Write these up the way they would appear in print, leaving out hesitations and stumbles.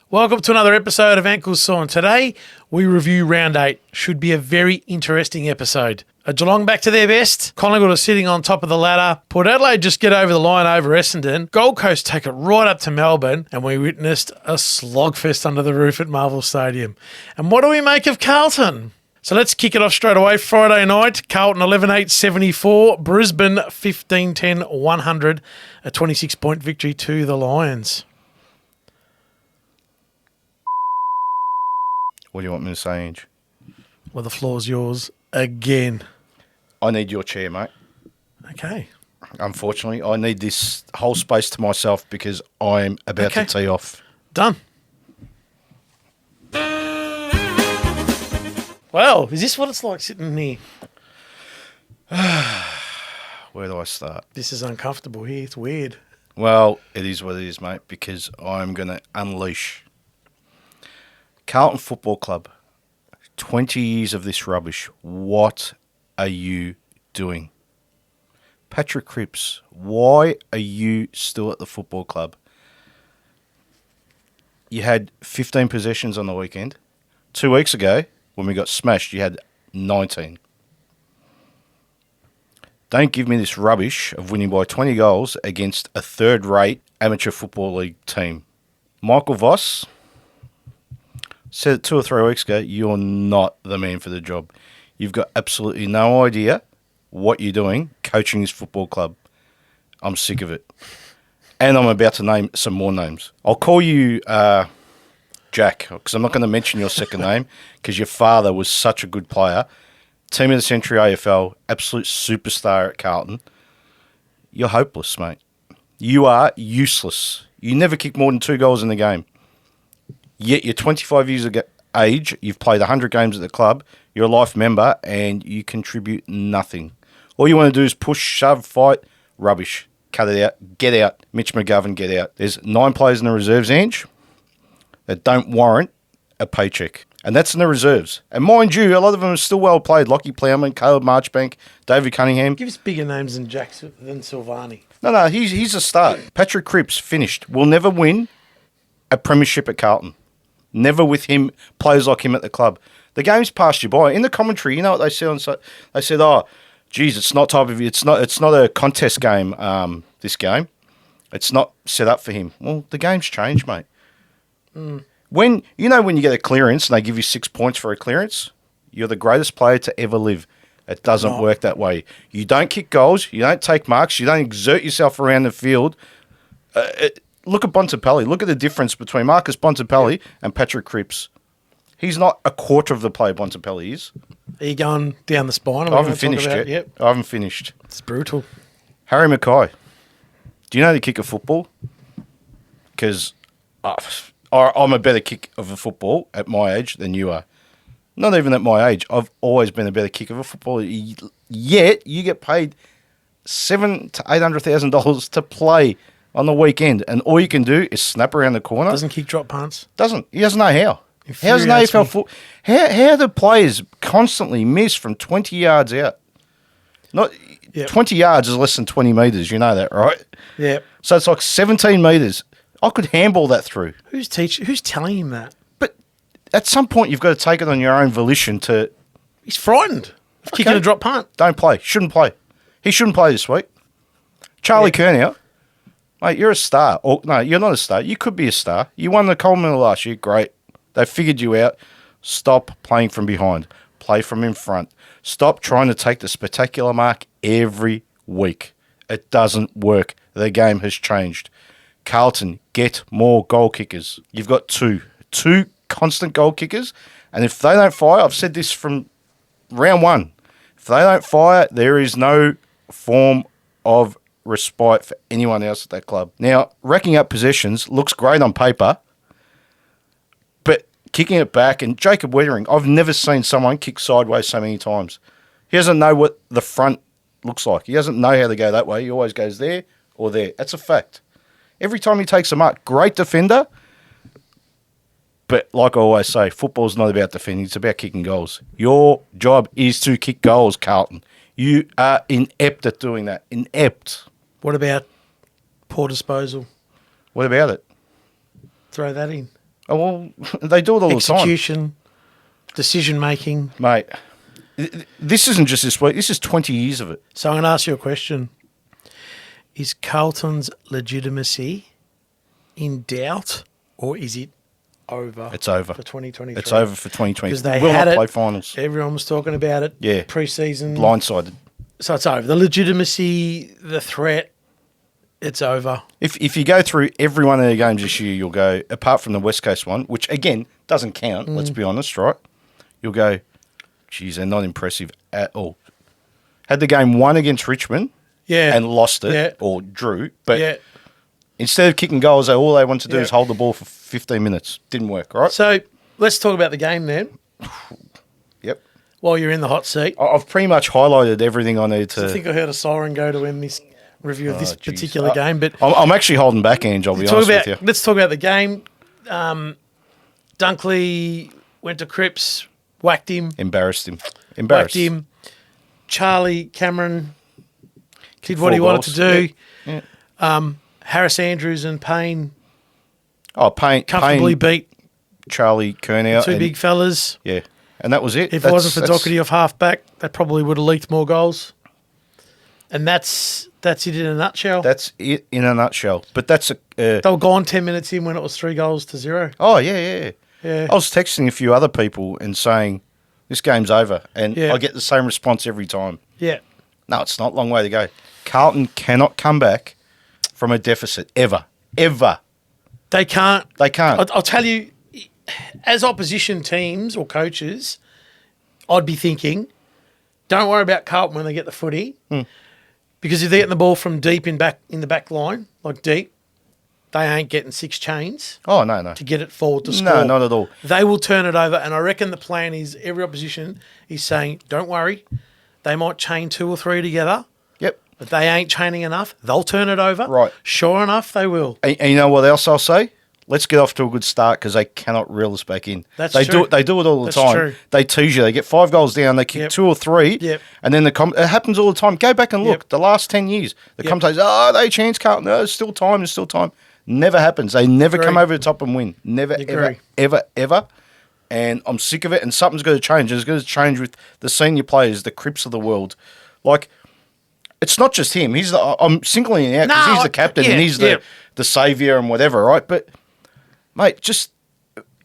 Welcome to another episode of Ankles Sore. Today, we review Round 8. Should be a very interesting episode. Geelong back to their best. Collingwood are sitting on top of the ladder. Port Adelaide just get over the line over Essendon. Gold Coast take it right up to Melbourne. And we witnessed a slogfest under the roof at Marvel Stadium. And what do we make of Carlton? So let's kick it off straight away. Friday night, Carlton 11-8-74. Brisbane 15-10-100. A 26-point victory to the Lions. What do you want me to say, Ange? Well, the floor's yours again. I need your chair, mate. Okay. Unfortunately, I need this whole space to myself because I'm about to tee off. Done. Well, is this what it's like sitting here? Where do I start? This is uncomfortable here. It's weird. Well, it is what it is, mate, because I'm going to unleash Carlton Football Club. 20 years of this rubbish. What are you doing? Patrick Cripps, why are you still at the football club? You had 15 possessions on the weekend. 2 weeks ago, when we got smashed, you had 19. Don't give me this rubbish of winning by 20 goals against a third-rate amateur football league team. Michael Voss said it 2 or 3 weeks ago, you're not the man for the job. You've got absolutely no idea what you're doing coaching this football club. I'm sick of it. And I'm about to name some more names. I'll call you Jack, because I'm not going to mention your second name, because your father was such a good player. Team of the Century AFL, absolute superstar at Carlton. You're hopeless, mate. You are useless. You never kick more than 2 goals in the game. Yet you're 25 years of age, you've played 100 games at the club, you're a life member, and you contribute nothing. All you want to do is push, shove, fight, rubbish. Cut it out, get out. Mitch McGovern, get out. There's 9 players in the reserves, Ange, that don't warrant a paycheck. And that's in the reserves. And mind you, a lot of them are still well played. Lockie Plowman, Caleb Marchbank, David Cunningham. Give us bigger names than Jack than Silvani. No, he's a start. Patrick Cripps, finished. Will never win a premiership at Carlton. Never with him, players like him at the club. The game's passed you by. In the commentary, you know what they said? They said, "Oh, geez, it's not a contest game. This game, it's not set up for him." Well, the game's changed, mate. When you get a clearance and they give you 6 points for a clearance, you're the greatest player to ever live. It doesn't work that way. You don't kick goals. You don't take marks. You don't exert yourself around the field. Look at Bontempelli. Look at the difference between Marcus Bontempelli and Patrick Cripps. He's not a quarter of the player Bontempelli is. Are you going down the spine? I haven't finished yet. Yep. I haven't finished. It's brutal. Harry Mackay. Do you know how to kick a football? Because I'm a better kick of a football at my age than you are. Not even at my age. I've always been a better kick of a football. Yet you get paid $700,000 to $800,000 to play on the weekend, and all you can do is snap around the corner. Doesn't kick drop punts. He doesn't know how. How's an AFL foot? How do players constantly miss from 20 yards out? 20 yards is less than 20 metres. You know that, right? Yeah. So it's like 17 metres. I could handball that through. Who's telling him that? But at some point, you've got to take it on your own volition to. He's frightened of kicking a drop punt. Don't play. Shouldn't play. He shouldn't play this week. Charlie Curnow. Mate, you're a star. Or, no, you're not a star. You could be a star. You won the Coleman Medal last year. Great. They figured you out. Stop playing from behind. Play from in front. Stop trying to take the spectacular mark every week. It doesn't work. The game has changed. Carlton, get more goal kickers. You've got two constant goal kickers. And if they don't fire, I've said this from round 1, if they don't fire, there is no form of respite for anyone else at that club. Now, racking up possessions looks great on paper, but kicking it back, and Jacob Weitering, I've never seen someone kick sideways so many times. He doesn't know what the front looks like. He doesn't know how to go that way. He always goes there or there. That's a fact. Every time he takes a mark, great defender, but like I always say, football's not about defending, it's about kicking goals. Your job is to kick goals, Carlton. You are inept at doing that. Inept. What about poor disposal? What about it? Throw that in. Oh, well, they do it all the time. Execution, decision making. Mate, this isn't just this week. This is 20 years of it. So I'm going to ask you a question. Is Carlton's legitimacy in doubt, or is it over? It's over. For 2023. It's over for 2020. Because they will had not it. play finals. Everyone was talking about it. Yeah. Pre-season. Blindsided. So it's over. The legitimacy, the threat, it's over. If you go through every one of their games this year, you'll go, apart from the West Coast one, which, again, doesn't count, let's be honest, right? You'll go, geez, they're not impressive at all. Had the game won against Richmond and lost it or drew, but instead of kicking goals, all they want to do is hold the ball for 15 minutes. Didn't work, right? So let's talk about the game then. Yep. While you're in the hot seat. I've pretty much highlighted everything I need to. I think I heard a siren go to end this review of this particular game. But I'm actually holding back, Ange, I'll be honest with you. Let's talk about the game. Dunkley went to Cripps, whacked him. Embarrassed him. Whacked him. Charlie Cameron did what he wanted to do. Yeah. Harris Andrews and Payne Payne, comfortably beat Charlie Curnow. two big fellas. Yeah. And that was it. If it wasn't for Doherty off half-back, that probably would have leaked more goals. And that's it in a nutshell. That's it in a nutshell. But that's they were gone 10 minutes in when it was 3-0. Oh, yeah. I was texting a few other people and saying, this game's over. And I get the same response every time. Yeah. No, it's not. Long way to go. Carlton cannot come back from a deficit, ever. Ever. They can't. I'll tell you, as opposition teams or coaches, I'd be thinking, don't worry about Carlton when they get the footy, because if they're getting the ball from deep in the back line, like deep, they ain't getting 6 chains. Oh, no. To get it forward to score. No, not at all. They will turn it over, and I reckon the plan is every opposition is saying, don't worry, they might chain 2 or 3 together. Yep. But they ain't chaining enough. They'll turn it over. Right. Sure enough, they will. And you know what else I'll say? Let's get off to a good start because they cannot reel us back in. They do it all the time. True. They tease you. They get 5 goals down. They kick 2 or 3. Yep. And then it happens all the time. Go back and look. Yep. The last 10 years, the commentators, they chance Carlton. No, there's still time. Never happens. They never come over the top and win. Never, ever. And I'm sick of it. And something's got to change. It's got to change with the senior players, the Cripps of the world. Like, it's not just him. I'm singling him out because he's the captain and he's the saviour and whatever, right? But, mate, just,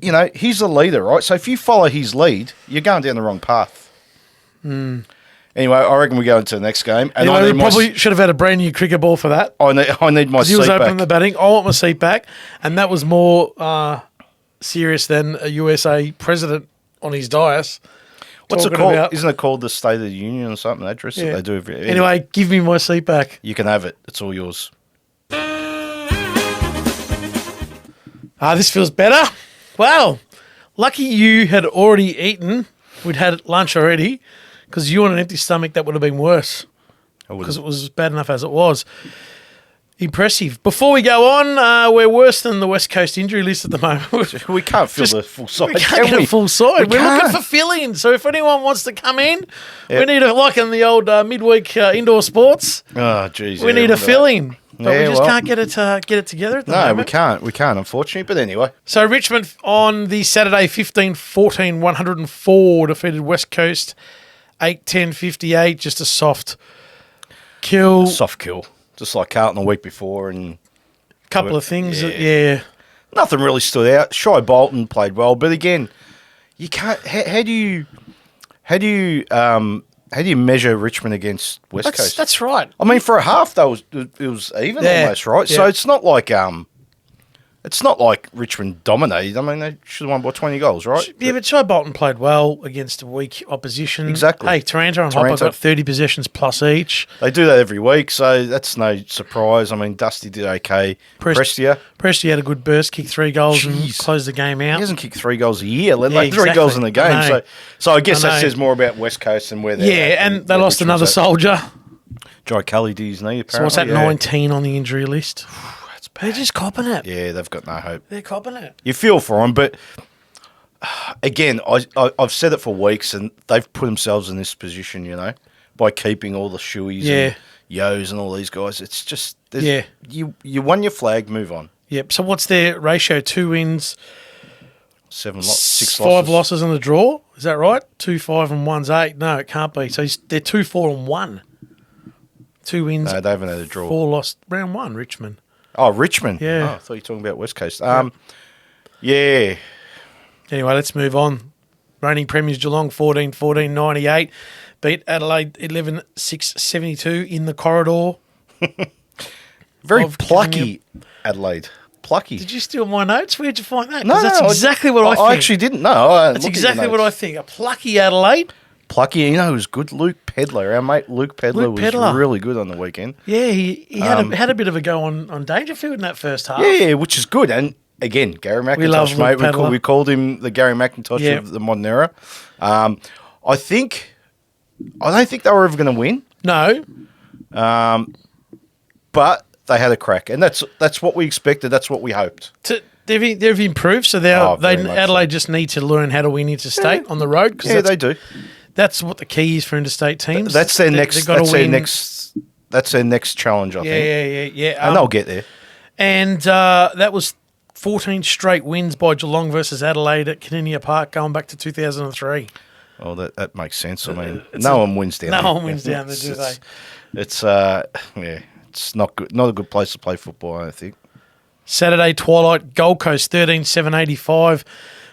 he's the leader, right? So if you follow his lead, you're going down the wrong path. Anyway, I reckon we go into the next game. And we probably should have had a brand new cricket ball for that. I need my seat back. He was back. opening the batting. I want my seat back. And that was more serious than a USA president on his dais. What's it called? Isn't it called the State of the Union or something? Address that they do every. Anyway, give me my seat back. You can have it. It's all yours. This feels better. Well, lucky you had already eaten. We'd had lunch already, because you on an empty stomach, that would have been worse. Because it was bad enough as it was. Impressive. Before we go on, we're worse than the West Coast injury list at the moment. We can't fill the full side. We can't get a full side. We're looking for fill-in. So if anyone wants to come in, we need like in the old midweek indoor sports. Oh, geez. We need a fill-in. But we just can't get it together at the moment. No, we can't, unfortunately. But anyway. So Richmond on the Saturday, 15-14, 104, defeated West Coast, 8-10-58. Just a soft kill. Soft kill. Just like Carlton the week before. And couple of things. Nothing really stood out. Shy Bolton played well. But again, you can't... How do you measure Richmond against West Coast? That's right. I mean, for a half, it was even almost, right? Yeah. So it's not like Richmond dominated. I mean, they should have won by 20 goals, right? Yeah, but Shy Bolton played well against a weak opposition. Exactly. Hey, Taranto and Hopper got 30 possessions plus each. They do that every week, so that's no surprise. I mean, Dusty did okay. Prestia had a good burst, kicked 3 goals and closed the game out. He hasn't kicked 3 goals a year, let alone 3 goals in the game. So I guess that says more about West Coast and where they're at. Yeah, and they lost another soldier. Jai Kelly did his knee, apparently. So what's that, 19 on the injury list? They're just copping it. Yeah, they've got no hope. They're copping it. You feel for them, but again, I've said it for weeks, and they've put themselves in this position, by keeping all the shoeys and Yos and all these guys. It's just, you won your flag, move on. Yep. So what's their ratio? 2 wins, six Five losses. losses and a draw. Is that right? 2, 5 and 1's 8. No, it can't be. So they're 2, 4 and 1. 2 wins. No, they haven't had a draw. 4 lost. Round 1, Richmond. Oh, Richmond. Yeah. Oh, I thought you were talking about West Coast. Yeah. Anyway, let's move on. Reigning premiers Geelong 14-98. Beat Adelaide 11-6-72 in the corridor. Very Of plucky Adelaide. Plucky. Did you steal my notes? Where'd you find that? No, 'Cause that's exactly what I think. I actually didn't know. That's exactly what I think. A plucky Adelaide. Plucky, you know, it was good. Luke Pedler, our mate Luke Pedler was really good on the weekend. Yeah, he had a bit of a go on Dangerfield in that first half. Yeah, which is good. And again, Gary We love McIntosh, Luke mate. Pedler. We called him the Gary McIntosh of the modern era. I don't think they were ever going to win, No. but they had a crack, and that's what we expected. That's what we hoped. They've improved, so very much Adelaide just need to learn how to win interstate on the road. Cause Yeah, they do. That's what the key is for interstate teams. That's their next. They've gotta win. That's their next challenge. I think. Yeah. And they'll get there. And that was 14 straight wins by Geelong versus Adelaide at Caninia Park, going back to 2003. Well, that makes sense. I mean, no one wins down there. No one wins down there, do they? It's it's not good. Not a good place to play football, I don't think. Saturday twilight, Gold Coast 13-7-85.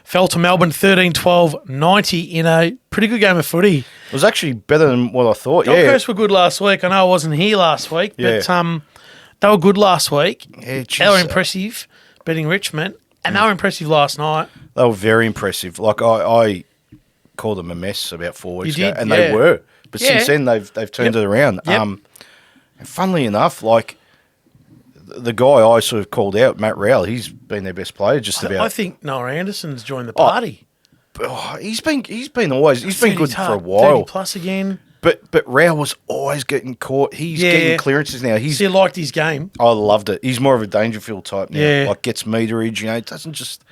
Fell to Melbourne 13-12-90 in a pretty good game of footy. It was actually better than what I thought. Gold Coast were good last week. I know I wasn't here last week, but they were good last week. Yeah, they were impressive, beating Richmond, and they were impressive last night. They were very impressive. Like I called them a mess about 4 weeks ago, and yeah. they were. But Yeah. since then, they've turned it around. Yep. And funnily enough, like the guy I sort of called out, Matt Rowell, he's been their best player just about. I think Noah Anderson's joined the party. He's been good 30 for a while. 30 plus again. But Rowell was always getting caught. He's getting clearances now. So you liked his game. I loved it. He's more of a Dangerfield type now. Yeah. Like gets meterage. You know, it doesn't just.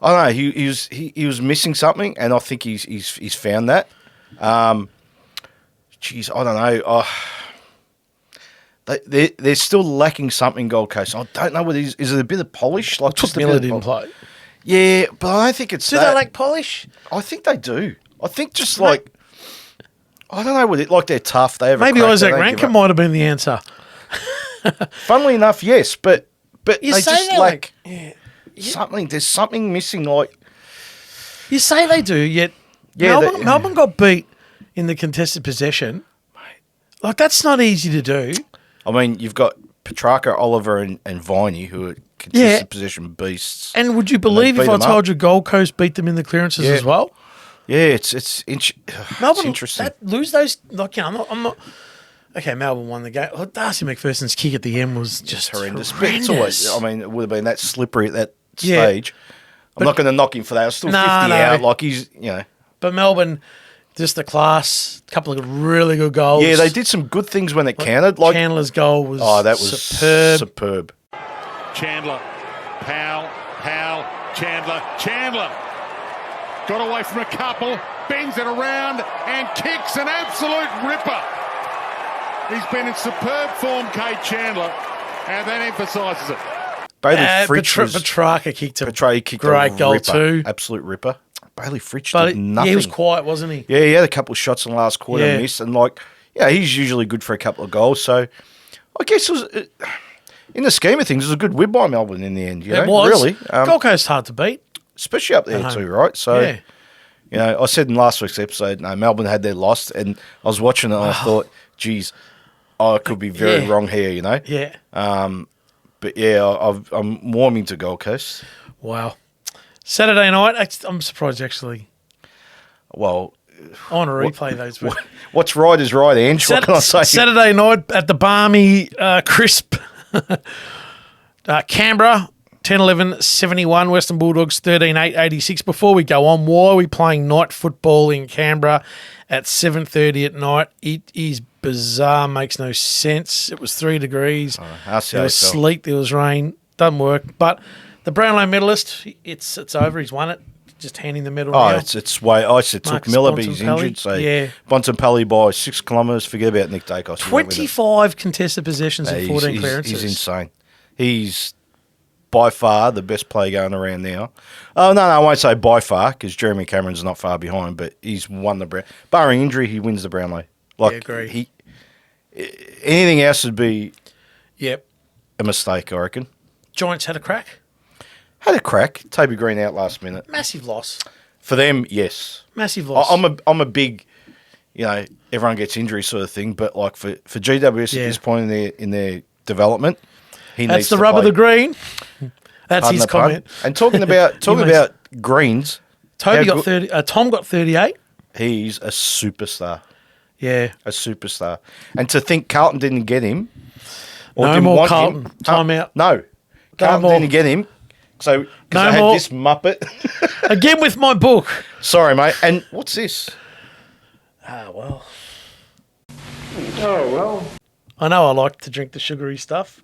I don't know. He was missing something, and I think he's found that. Jeez, I don't know. They're still lacking something, Gold Coast. I don't know what it is. Is it a bit of polish? Like Took Miller didn't play. Yeah, but I don't think it's Do that. they lack polish? I think they do. I think just like I don't know what it like. They're tough. They have Maybe a crack, Isaac they don't give Rankin up. might have been the answer. Funnily enough, yes, but You they say just they're lack Yeah. something. There's something missing. Like You say they do, yet Melbourne got beat in the contested possession. Like, that's not easy to do. I mean, you've got Petrarca, Oliver, and Viney, who are contested possession beasts. And would you believe if beat I them told up. you Gold Coast beat them in the clearances as well? Yeah, it's Melbourne, interesting. lose those, like, you know, I'm not. Okay, Melbourne won the game. Oh, Darcy McPherson's kick at the end was just horrendous. But it's always, I mean, it would have been that slippery at that Yeah. stage. I'm not going to knock him for that. I was still 50 No. out. Like he's, But Melbourne, just the class, a couple of really good goals. Yeah, they did some good things when it counted. Like Chandler's goal was that was superb. Chandler, Powell, Chandler. Got away from a couple, bends it around and kicks an absolute ripper. He's been in superb form, Kate Chandler, and that emphasises it. Bailey Fritsch Petrarca kicked a kicked great a goal ripper, too. absolute ripper. Bailey Fritsch But did nothing. he was quiet, wasn't he? Yeah, he had a couple of shots in the last quarter Yeah. missed, and he's usually good for a couple of goals. So I guess it was, in the scheme of things, it was a good win by Melbourne in the end. It was. Really, Gold Coast hard to beat. especially up there too, right? So. Yeah. I said in last week's episode, no, Melbourne had their loss, and I was watching it and I thought, geez, I could be very wrong here, Yeah. But yeah, I'm warming to Gold Coast. Wow. Saturday night, I'm surprised actually. Well, I want to replay those. what's right is right, Ange. What can I say? Saturday night at the balmy, crisp Canberra, 10-11-71, Western Bulldogs 13-8-86. Before we go on, why are we playing night football in Canberra at 7:30 at night? It is bizarre, makes no sense. It was 3 degrees. There was sleet, there was rain. Doesn't work. But the Brownlow medalist, it's over. He's won it. Just handing the medal now. It's way. I said took Marcus Miller, but he's Bontempelli. injured. So Yeah. Bontempelli by 6 kilometres. Forget about Nick Dacos. 25 contested possessions and 14 clearances. He's insane. He's by far the best play going around now. Oh, no, I won't say by far because Jeremy Cameron's not far behind, but he's won the Brown. Barring injury, he wins the Brownlow. Agree. Anything else would be Yep. a mistake, I reckon. Giants had a crack. Had a crack. Toby Green out last minute. Massive loss. For them, yes. Massive loss. I'm a big, everyone gets injury sort of thing, but like for GWS at this point in their development, he That's needs the to rub play. of the green. That's Pardon his the pun. comment. And talking about greens, Toby how got 30. Tom got 38. he's a superstar. Yeah. A superstar. And to think Carlton didn't get him. Or No didn't more want Carlton. him. Time out. No. Carlton more. didn't get him. So, because No I had more. this Muppet. Again with my book. Sorry, mate. And what's this? Ah, well. Oh, well. I know I like to drink the sugary stuff.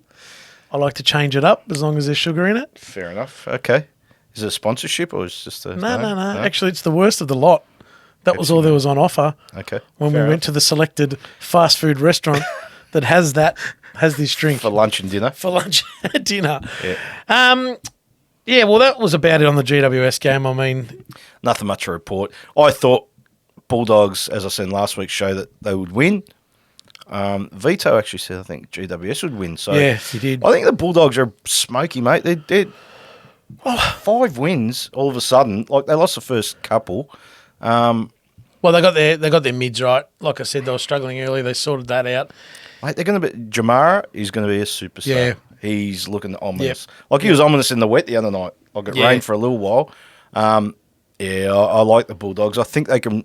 I like to change it up as long as there's sugar in it. Fair enough. Okay. Is it a sponsorship or is it just a... No. Actually, it's the worst of the lot. That was all there was on offer Okay. when Fair we went to the selected fast food restaurant that has this drink. For lunch and dinner. For lunch and dinner. Yeah. Yeah, well, that was about it on the GWS game. I mean, Nothing much to report. I thought Bulldogs, as I said in last week's show, that they would win. Vito actually said I think GWS would win. So yeah, he did. I think the Bulldogs are smoky, mate. They're 5 wins all of a sudden. Like they lost the first couple. Well, they got their mids right. Like I said, they were struggling early. They sorted that out. Mate, they're going to be Jamara is going to be a superstar. Yeah. He's looking ominous. Yep. Like he was ominous in the wet the other night. Like it Yeah. rained for a little while. I like the Bulldogs. I think they can.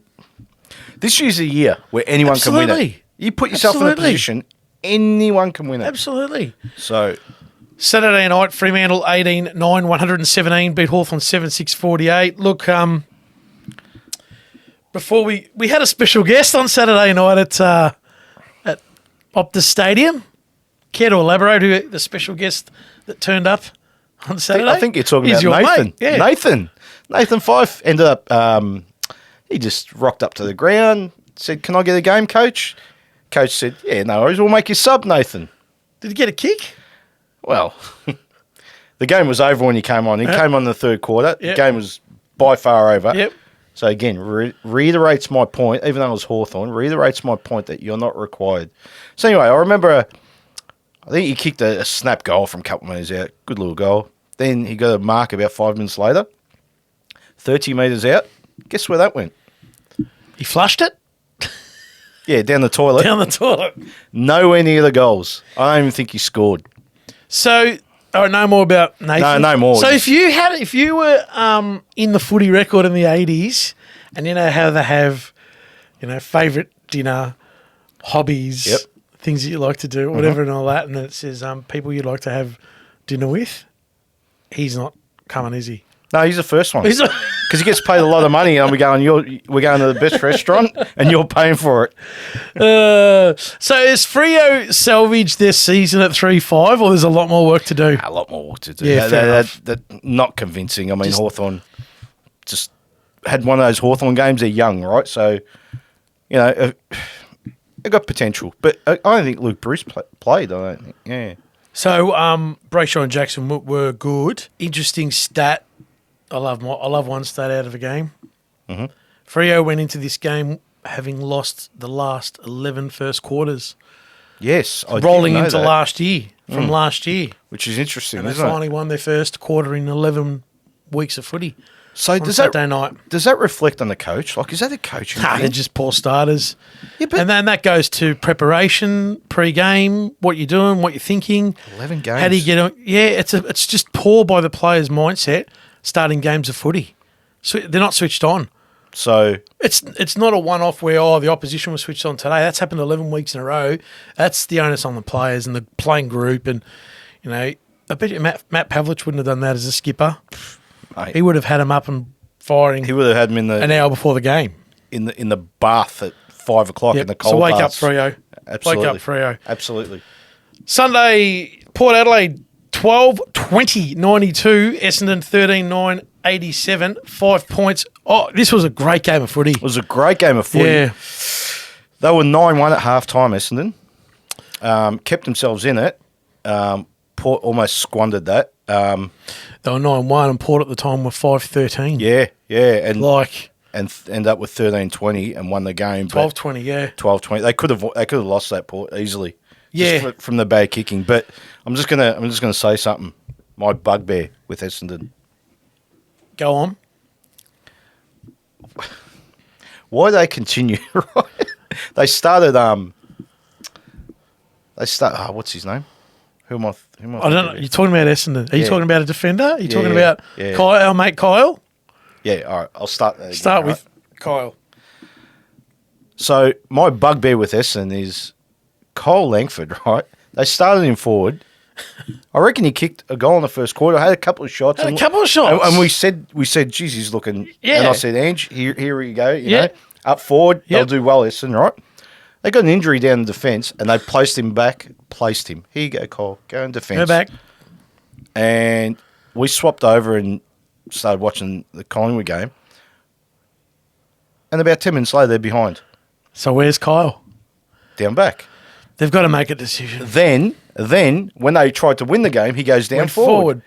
This year's a year where anyone can win it. Absolutely. You put yourself in a Absolutely. position, anyone can win it. Absolutely. So Saturday night, Fremantle 18-9, 117, beat Hawthorn 7-6, 48. Look, before we had a special guest on Saturday night at Optus Stadium. Care to elaborate who the special guest that turned up on Saturday? I think you're talking He's about your Nathan. mate, yeah. Nathan Fife ended up. He just rocked up to the ground, said, "Can I get a game, coach?" Coach said, "Yeah, no worries. We'll make you sub, Nathan." Did he get a kick? Well, the game was over when he came on. He came on in the third quarter. Yep. The game was by far over. Yep. So again, reiterates my point, even though it was Hawthorn, reiterates my point that you're not required. So anyway, I remember, I think he kicked a snap goal from a couple of metres out. Good little goal. Then he got a mark about 5 minutes later, 30 metres out. Guess where that went? He flushed it Yeah, down the toilet. down the toilet. Nowhere near the goals. I don't even think he scored. So, all right, no more about Nathan. No more. So if you were in the footy record in the 80s, and you know how they have, favourite dinner, hobbies, Yep. things that you like to do, whatever and all that, and it says people you'd like to have dinner with, he's not coming, is he? No, he's the first one. He's not- Because he gets paid a lot of money, and we're going to the best restaurant, and you're paying for it. so is Freo salvaged their season at 3-5, or there's a lot more work to do? A lot more work to do. Yeah, fair enough. That not convincing. I mean, Hawthorn just had one of those Hawthorn games. They're young, right? So, they got potential. But I don't think Luke Bruce played. I don't think. Yeah. So Brayshaw and Jackson were good. Interesting stat. I love one stat out of a game. Mhm. Freo went into this game having lost the last 11 first quarters, Yes. I rolling didn't know into that, last year from last year. which is interesting, And they isn't it? finally won their first quarter in 11 weeks of footy So on does Saturday night. that reflect on the coach? Like, is that a coaching Nah, thing? they're just poor starters. Yeah, but And then that goes to preparation, pre-game, what you're doing, what you're thinking. 11 games. How do you get on? Yeah, it's just poor by the players' mindset starting games of footy. So they're not switched on. So It's not a one-off where, the opposition was switched on today. That's happened 11 weeks in a row. That's the onus on the players and the playing group. And, I bet you Matt Pavlich wouldn't have done that as a skipper. mate, He would have had him up and firing he would have had him in an the hour before the game. in the bath at 5 o'clock Yep. in the cold. So wake up, baths. Freo. Absolutely. Wake up, Freo. Absolutely. Sunday, Port Adelaide 12-20, 92. Essendon 13-9, 87. 5 points. Oh, this was a great game of footy. It was a great game of footy. Yeah. They were 9-1 at half-time, Essendon. Kept themselves in it. Port almost squandered that. They were 9-1 and Port at the time were 5-13. Yeah, and end up with 13-20 and won the game. 12-20, yeah. 12-20. They could have lost that Port easily. Yeah. Just from the bad kicking. But I'm just gonna say something. My bugbear with Essendon. Go on. Why they continue? Right? They started. What's his name? Who am I? I don't know. You're talking about Essendon. Are you talking about a defender? Are you talking about yeah. Kyle, our mate Kyle? Yeah. All right. I'll start. There Start again, with Kyle. So my bugbear with Essendon is Kyle Langford. Right? They started him forward. I reckon he kicked a goal in the first quarter. Had a couple of shots. Had a couple of shots. And we said, geez, he's looking. Yeah. And I said, Ange, here you go. You Yeah. know, up forward, they'll Yep. do well, Essendon, right? They got an injury down in defence, and they placed him back. Placed him. Here you go, Kyle. Go in defence. Go back. And we swapped over and started watching the Collingwood game. And about 10 minutes later, they're behind. So where's Kyle? Down back. They've got to make a decision. Then when they tried to win the game, he goes down Went forward.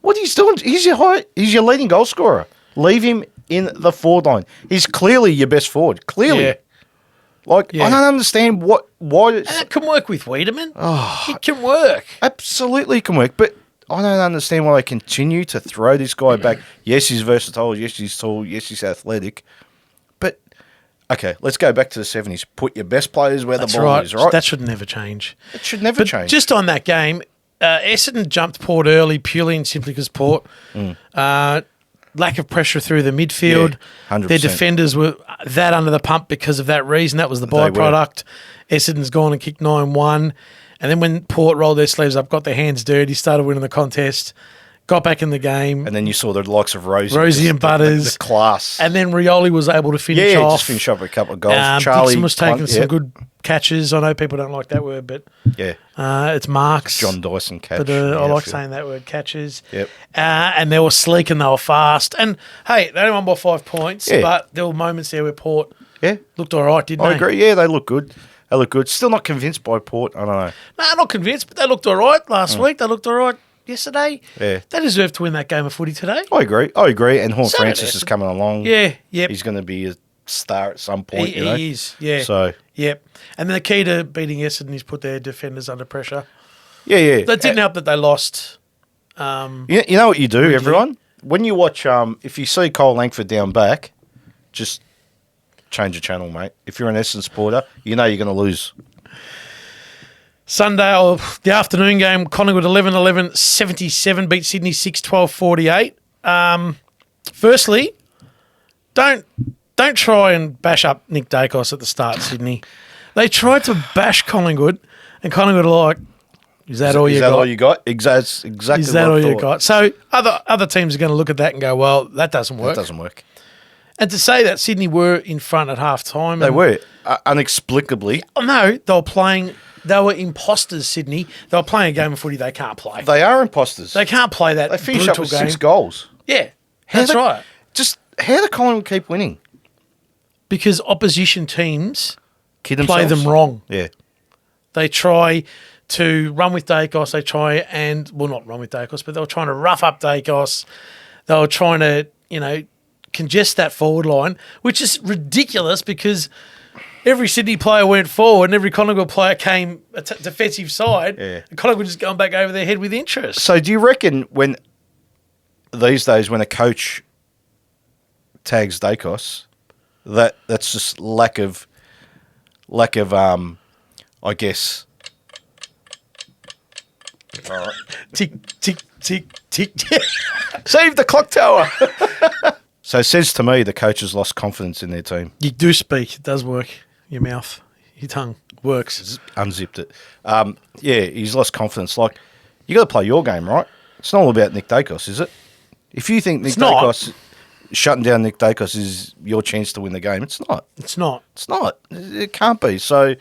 What he's doing? He's your leading goal scorer. Leave him in the forward line. He's clearly your best forward. Clearly. Yeah. I don't understand why. And that can work with Wiedemann. It can work. Absolutely can work, but I don't understand why they continue to throw this guy back. Yes, he's versatile. Yes, he's tall. Yes, he's athletic. But okay, let's go back to the 70s. Put your best players where That's the ball is, right? That should never change. It should never But change. just on that game, Essendon jumped Port early purely and simply because Port. Lack of pressure through the midfield. Yeah, 100%. Their defenders were that under the pump because of that reason. That was the They were. byproduct. Essendon's gone and kicked 9-1. And then when Port rolled their sleeves up, got their hands dirty, started winning the contest, got back in the game. and then you saw the likes of Rosie. Rosie and Butters. The class. And then Rioli was able to finish off. just finish up with a couple of goals. Dixon was taking punt, some yeah. good catches. I know people don't like that word, but Yeah. it's marks. John Dyson catch. But in the I like outfield. saying that word, catches. Yep. And they were sleek and they were fast. And, hey, they only won by 5 points, Yeah. but there were moments there where Port Yeah. looked all right, didn't I they? agree. Yeah, they look good. They look good. Still not convinced by Port. I don't know. No, not convinced, but they looked all right last week. They looked all right yesterday. Yeah. They deserve to win that game of footy today. I agree. And Horn So Francis did is coming along. Yeah, yep. He's going to be a star at some point, He, you know. he is, yeah. So, Yep. And the key to beating Essendon is put their defenders under pressure. yeah. That didn't help that they lost. You know what you do, everyone? When you watch, if you see Cole Langford down back, just change the channel, mate. If you're an Essendon supporter, you know you're going to lose. Sunday, the afternoon game, Collingwood 11-11, 77, beat Sydney 6-12, 48. Firstly, don't try and bash up Nick Dacos at the start, Sydney. They tried to bash Collingwood, and Collingwood are like, is that all you got? Is that all you got? Exactly. Is that what I all you thought. got? So other teams are going to look at that and go, well, that doesn't work. That doesn't work. And to say that Sydney were in front at half time. They were. Inexplicably. Oh, no, they were imposters, Sydney. They were playing a game of footy they can't play. They are imposters. They can't play that They finished up brutal with game. 6 goals. Yeah, that's right. Just how do Collingwood keep winning? Because opposition teams Kid play themselves? them wrong. Yeah. They try to run with Dacos. They try and, well, not run with Dacos, but they were trying to rough up Dacos. They were trying to, congest that forward line, which is ridiculous because every Sydney player went forward and every Collingwood player came defensive side. Yeah. And Collingwood just going back over their head with interest. So do you reckon these days when a coach tags Dacos, that's just lack of I guess. All right. Tick, tick, tick, tick. Save the clock tower. So it says to me the coach has lost confidence in their team. You do speak. It does work. Your mouth, your tongue works. Unzipped it. Yeah, he's lost confidence. Like, you got to play your game, right? It's not all about Nick Dacos, is it? If you think It's not. shutting down Nick Dacos is your chance to win the game, it's not. It's not. It's not. It can't be. So,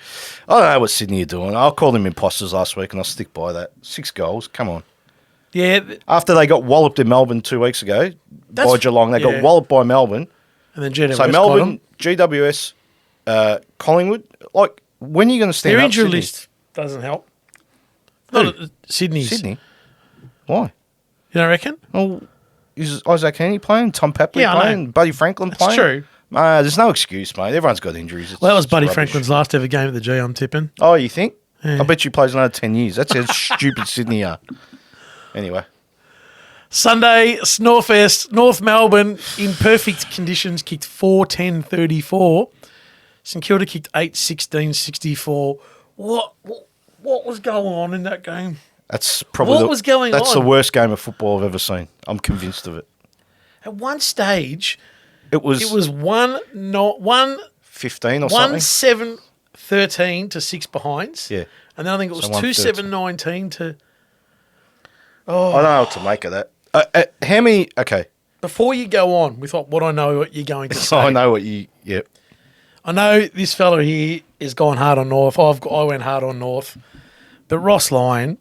I don't know what Sydney are doing. I'll call them imposters last week and I'll stick by that. 6 goals. Come on. Yeah. After they got walloped in Melbourne 2 weeks ago by Geelong, they got walloped by Melbourne. And then GWS So Melbourne, GWS, Collingwood. Like, when are you going to stand their up? injury Sydney? list doesn't help. Who? Not Sydney's. Sydney. Why? You don't reckon? Well, is Isaac Heaney playing? Tom Papley Yeah, I know. playing? Buddy Franklin That's playing? true. There's no excuse, mate. Everyone's got injuries. Well, that was It's Buddy rubbish. Franklin's last ever game at the G, I'm tipping. Oh, you think? Yeah. I bet you plays another 10 years. That's how stupid Sydney are. Anyway. Sunday, North Melbourne, in perfect conditions, kicked 4-10-34. St Kilda kicked 8-16-64. What was going on in that game? That's probably What was going That's on? the worst game of football I've ever seen. I'm convinced of it. At one stage, It was it was 15 or something. 1-7-13 to 6 behinds. Yeah. And then I think it was So 2-7-19 to... I don't know what to make of that. How many? Okay. Before you go on with what I know what you're going to say. I know what you. Yep. I know this fella here has gone hard on North. I went hard on North. But Ross Lyon,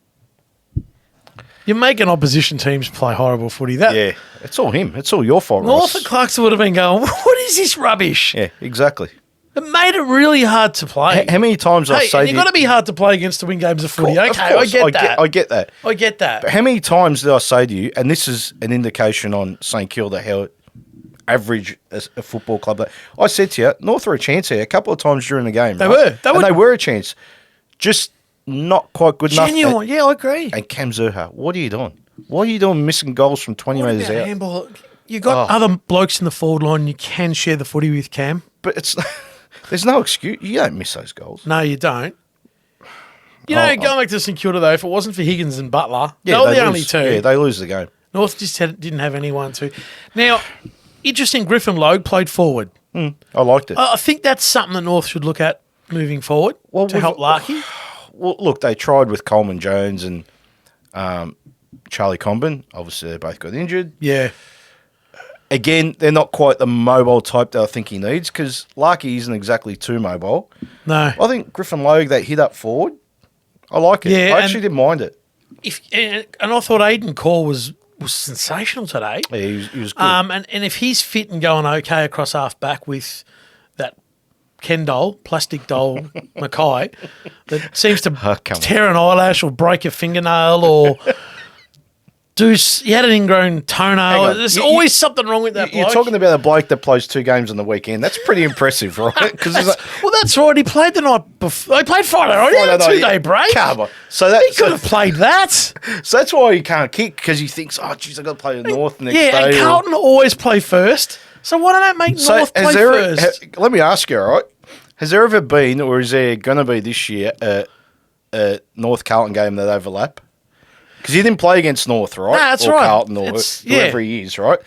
you're making opposition teams play horrible footy. Yeah. It's all him. It's all your fault, North Ross. and Clarkson would have been going, what is this rubbish? Yeah, exactly. It made it really hard to play. How many times I Hey, say and to you've got to be hard to play against to win games of footy. Of Okay, I course, get that. I get that. I get that. But how many times did I say to you, and this is an indication on St Kilda how average as a football club that I said to you, North are a chance here a couple of times during the game. They right? were. They were a chance. Just not quite good enough. Genuine. Yeah, I agree. And Cam Zurha, what are you doing? What are you doing missing goals from 20 What metres about out? handball? You got other blokes in the forward line you can share the footy with, Cam. But it's there's no excuse. You don't miss those goals. No, you don't. You know, going back to St Kilda, though, if it wasn't for Higgins and Butler, Yeah, they were they the lose. only two. Yeah, they lose the game. North just didn't have anyone to. Now, interesting, Griffin Logue played forward. I liked it. I think that's something that North should look at moving forward to help Larky. Well, look, they tried with Coleman Jones and Charlie Comben. Obviously, they both got injured. Yeah. Again, they're not quite the mobile type that I think he needs because Larky isn't exactly too mobile. No. I think Griffin Logue, that hit up forward, I like it. Yeah, I actually didn't mind it. And I thought Aiden Core was sensational today. Yeah, he was good. And if he's fit and going okay across half back with that Ken doll, plastic doll Mackay, that seems to come on. tear an eyelash or break a fingernail or he had an ingrown toenail. on. There's You- always something wrong with that You're bloke. talking about a bloke that plays 2 games on the weekend. That's pretty impressive, right? Because Well, that's right. He played the night before. He played Friday night. He had a 2-day break. Come on. So He could have played that. So that's why he can't kick because he thinks, oh, geez, I've got to play the North next Yeah, day. and Carlton always play first. So why don't they make North play first? Let me ask you, all right? Has there ever been, or is there going to be this year, a North Carlton game that overlap? Because he didn't play against North, right? No, that's or right. Carlton or whoever he is, right?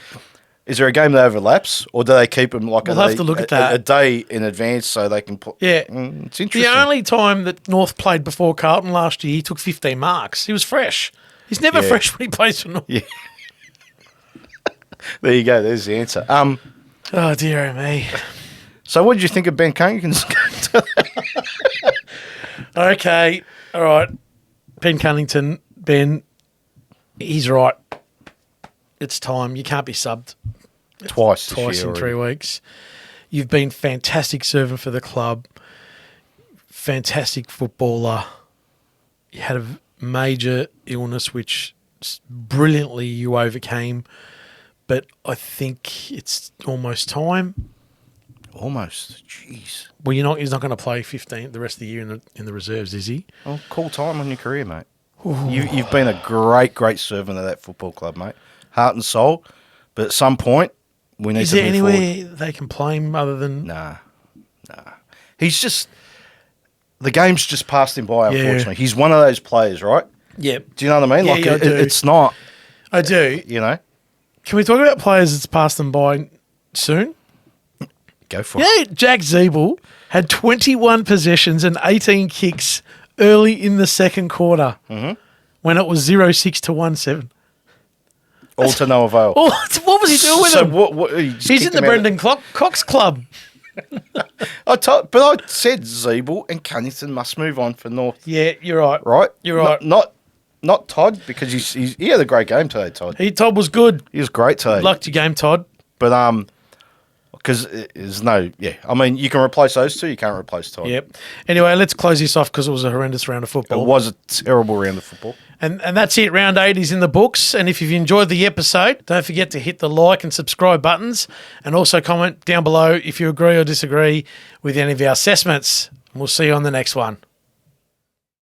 Is there a game that overlaps, or do they keep him like We'll have to look at that. a day in advance so they can put? Yeah. It's interesting. The only time that North played before Carlton last year, he took 15 marks. He was fresh. He's never Yeah. fresh when he plays for North. Yeah. There you go. There's the answer. Oh, dear me. So what did you think of Ben Cunnington's? Okay. All right. Ben Cunnington, Ben, he's right. It's time. You can't be subbed Twice twice this year in 3 weeks. You've been fantastic servant for the club, fantastic footballer. You had a major illness, which brilliantly you overcame. But I think it's almost time. Almost. Jeez. Well, he's not going to play 15 the rest of the year in the reserves, is he? Well, cool time on your career, mate. You've been a great servant of that football club, mate. Heart and soul. But at some point, we need Is to there move anywhere forward. they can play him other than... Nah. He's just... The game's just passed him by, Yeah. unfortunately. He's one of those players, right? Yep. Do you know what I mean? Yeah, like, yeah, I do. it's not, I do. you know? Can we talk about players that's passed them by soon? Go for it. Yeah, Jack Zeeble had 21 possessions and 18 kicks early in the second quarter when it was 0-6 to 1-7. All to no avail. Oh, what was he doing with so him? what you just He's kicked in the him out of- Brendan Cox Club. But I said Zeeble and Cunnington must move on for North, Yeah, you're right. right? You're right. Not Todd, because he had a great game today, Todd. Todd was good. He was great today. Lucked your game, Todd. But Because there's no, I mean, you can replace those two, you can't replace Todd. Yep. Anyway, let's close this off because it was a horrendous round of football. It was a terrible round of football. And that's it. Round 8 is in the books. And if you've enjoyed the episode, don't forget to hit the like and subscribe buttons. And also comment down below if you agree or disagree with any of our assessments. We'll see you on the next one.